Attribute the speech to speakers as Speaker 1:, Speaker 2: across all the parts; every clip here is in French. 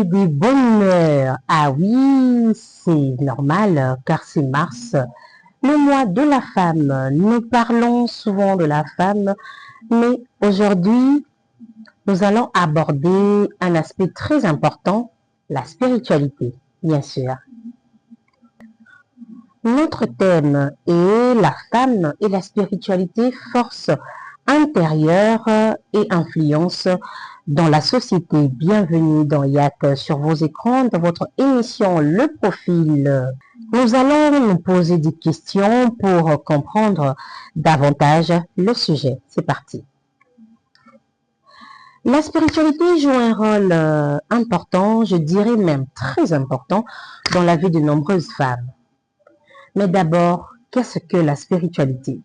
Speaker 1: des bonnes humeurs. Ah oui, c'est normal car c'est mars, le mois de la femme. Nous parlons souvent de la femme, mais aujourd'hui, nous allons aborder un aspect très important, la spiritualité, bien sûr. Notre thème est la femme et la spiritualité, force intérieure et influence dans la société. Bienvenue dans YAC sur vos écrans, dans votre émission Le Profil. Nous allons nous poser des questions pour comprendre davantage le sujet. C'est parti. La spiritualité joue un rôle important, je dirais même très important, dans la vie de nombreuses femmes. Mais d'abord, qu'est-ce que la spiritualité?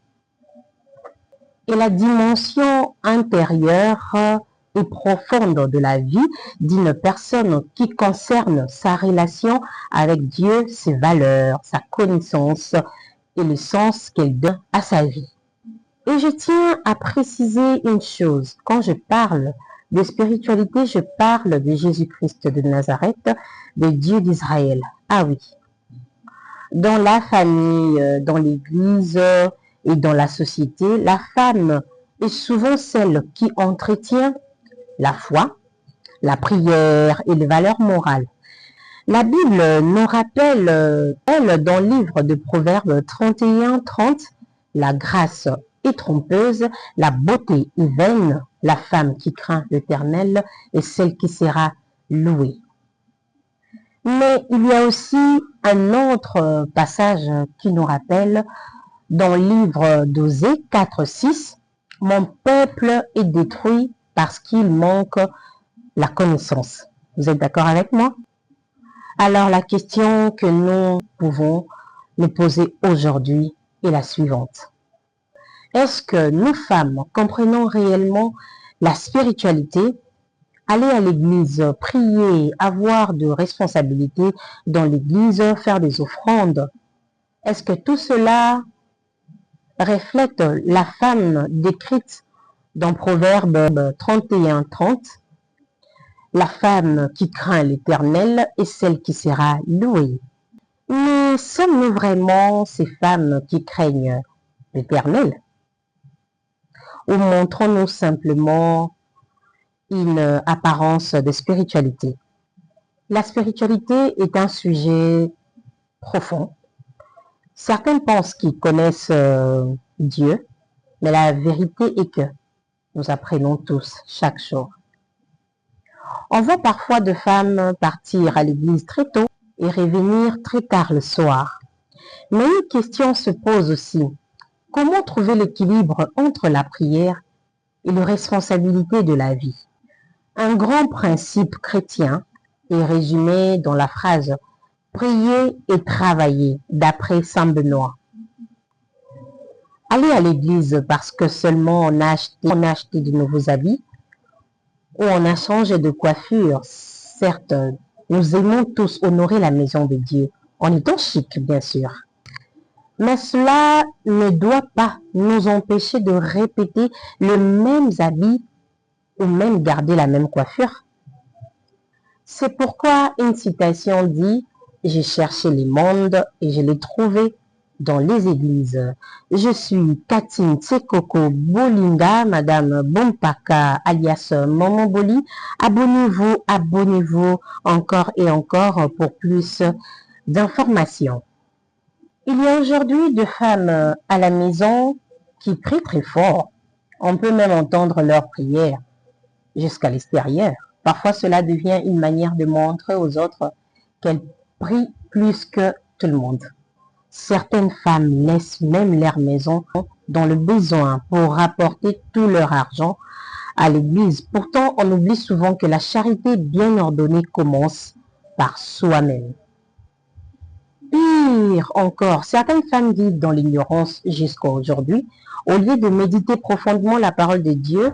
Speaker 1: Et la dimension intérieure et profonde de la vie d'une personne qui concerne sa relation avec Dieu, ses valeurs, sa connaissance et le sens qu'elle donne à sa vie. Et je tiens à préciser une chose, quand je parle de spiritualité, je parle de Jésus-Christ de Nazareth, de Dieu d'Israël. Ah oui. Dans la famille, dans l'église et dans la société, la femme est souvent celle qui entretient la foi, la prière et les valeurs morales. La Bible nous rappelle, elle, dans le livre de Proverbes 31-30, la grâce est trompeuse, la beauté est vaine, la femme qui craint l'Éternel est celle qui sera louée. Mais il y a aussi un autre passage qui nous rappelle dans le livre d'Osée 4-6, « Mon peuple est détruit parce qu'il manque la connaissance ». Vous êtes d'accord avec moi? Alors la question que nous pouvons nous poser aujourd'hui est la suivante. Est-ce que nous femmes comprenons réellement la spiritualité? Aller à l'église, prier, avoir de responsabilités dans l'église, faire des offrandes. Est-ce que tout cela reflète la femme décrite dans Proverbe 31-30? La femme qui craint l'Éternel est celle qui sera louée. Mais sommes-nous vraiment ces femmes qui craignent l'Éternel? Ou montrons-nous simplement une apparence de spiritualité? La spiritualité est un sujet profond. Certains pensent qu'ils connaissent Dieu, mais la vérité est que nous apprenons tous chaque jour. On voit parfois de femmes partir à l'église très tôt et revenir très tard le soir. Mais une question se pose aussi. Comment trouver l'équilibre entre la prière et les responsabilités de la vie? Un grand principe chrétien est résumé dans la phrase « Prier et travailler » d'après Saint Benoît. Aller à l'église parce que seulement on a acheté de nouveaux habits ou on a changé de coiffure. Certes, nous aimons tous honorer la maison de Dieu, en étant chic bien sûr. Mais cela ne doit pas nous empêcher de répéter les mêmes habits ou même garder la même coiffure. C'est pourquoi une citation dit « J'ai cherché les mondes et je l'ai trouvé dans les églises. Je suis Katine Tsekoko Bolinga, Madame Bompaka, alias Maman Boli. Abonnez-vous encore et encore pour plus d'informations. » Il y a aujourd'hui des femmes à la maison qui prient très fort. On peut même entendre leurs prières jusqu'à l'extérieur. Parfois, cela devient une manière de montrer aux autres qu'elles prient plus que tout le monde. Certaines femmes laissent même leur maison dans le besoin pour rapporter tout leur argent à l'église. Pourtant, on oublie souvent que la charité bien ordonnée commence par soi-même. Pire encore, certaines femmes vivent dans l'ignorance jusqu'à aujourd'hui. Au lieu de méditer profondément la parole de Dieu,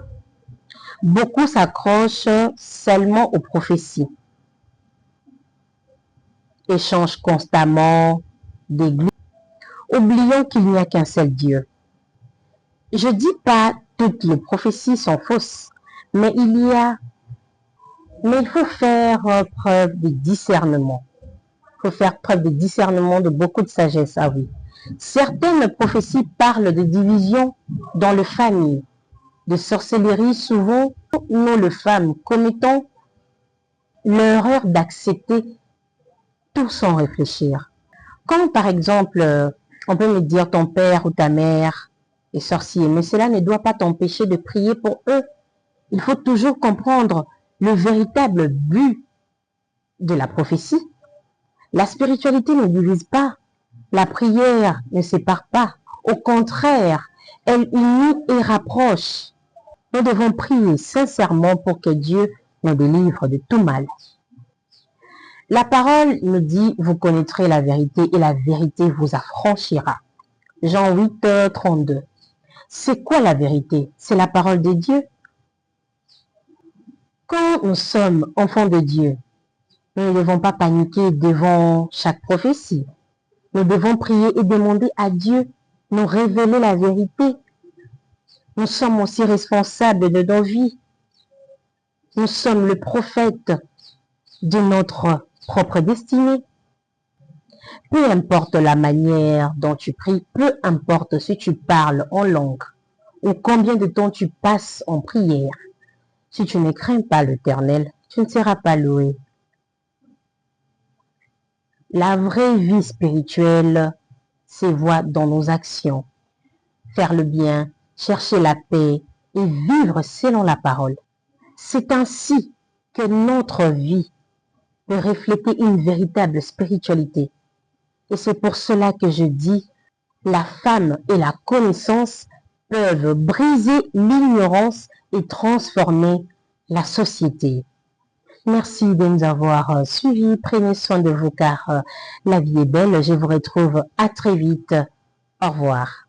Speaker 1: beaucoup s'accrochent seulement aux prophéties, échangent constamment d'église, oubliant qu'il n'y a qu'un seul Dieu. Je dis pas toutes les prophéties sont fausses, mais il y a Mais il faut faire preuve de discernement. Il faut faire preuve de discernement, de beaucoup de sagesse, ah oui. Certaines prophéties parlent de division dans le famille, de sorcellerie. Souvent, nous, les femmes, commettons l'erreur d'accepter tout sans réfléchir. Comme par exemple, on peut me dire ton père ou ta mère est sorcier, mais cela ne doit pas t'empêcher de prier pour eux. Il faut toujours comprendre le véritable but de la prophétie. La spiritualité ne divise pas. La prière ne sépare pas. Au contraire, elle unit et rapproche. Nous devons prier sincèrement pour que Dieu nous délivre de tout mal. La parole nous dit, vous connaîtrez la vérité et la vérité vous affranchira. Jean 8, 32. C'est quoi la vérité? C'est la parole de Dieu. Quand nous sommes enfants de Dieu, nous ne devons pas paniquer devant chaque prophétie. Nous devons prier et demander à Dieu de nous révéler la vérité. Nous sommes aussi responsables de nos vies. Nous sommes le prophète de notre propre destinée. Peu importe la manière dont tu pries, peu importe si tu parles en langue ou combien de temps tu passes en prière, si tu ne crains pas l'Éternel, tu ne seras pas loué. La vraie vie spirituelle se voit dans nos actions. Faire le bien, chercher la paix et vivre selon la parole. C'est ainsi que notre vie peut refléter une véritable spiritualité. Et c'est pour cela que je dis, la femme et la connaissance peuvent briser l'ignorance et transformer la société. Merci de nous avoir suivis. Prenez soin de vous car la vie est belle. Je vous retrouve à très vite. Au revoir.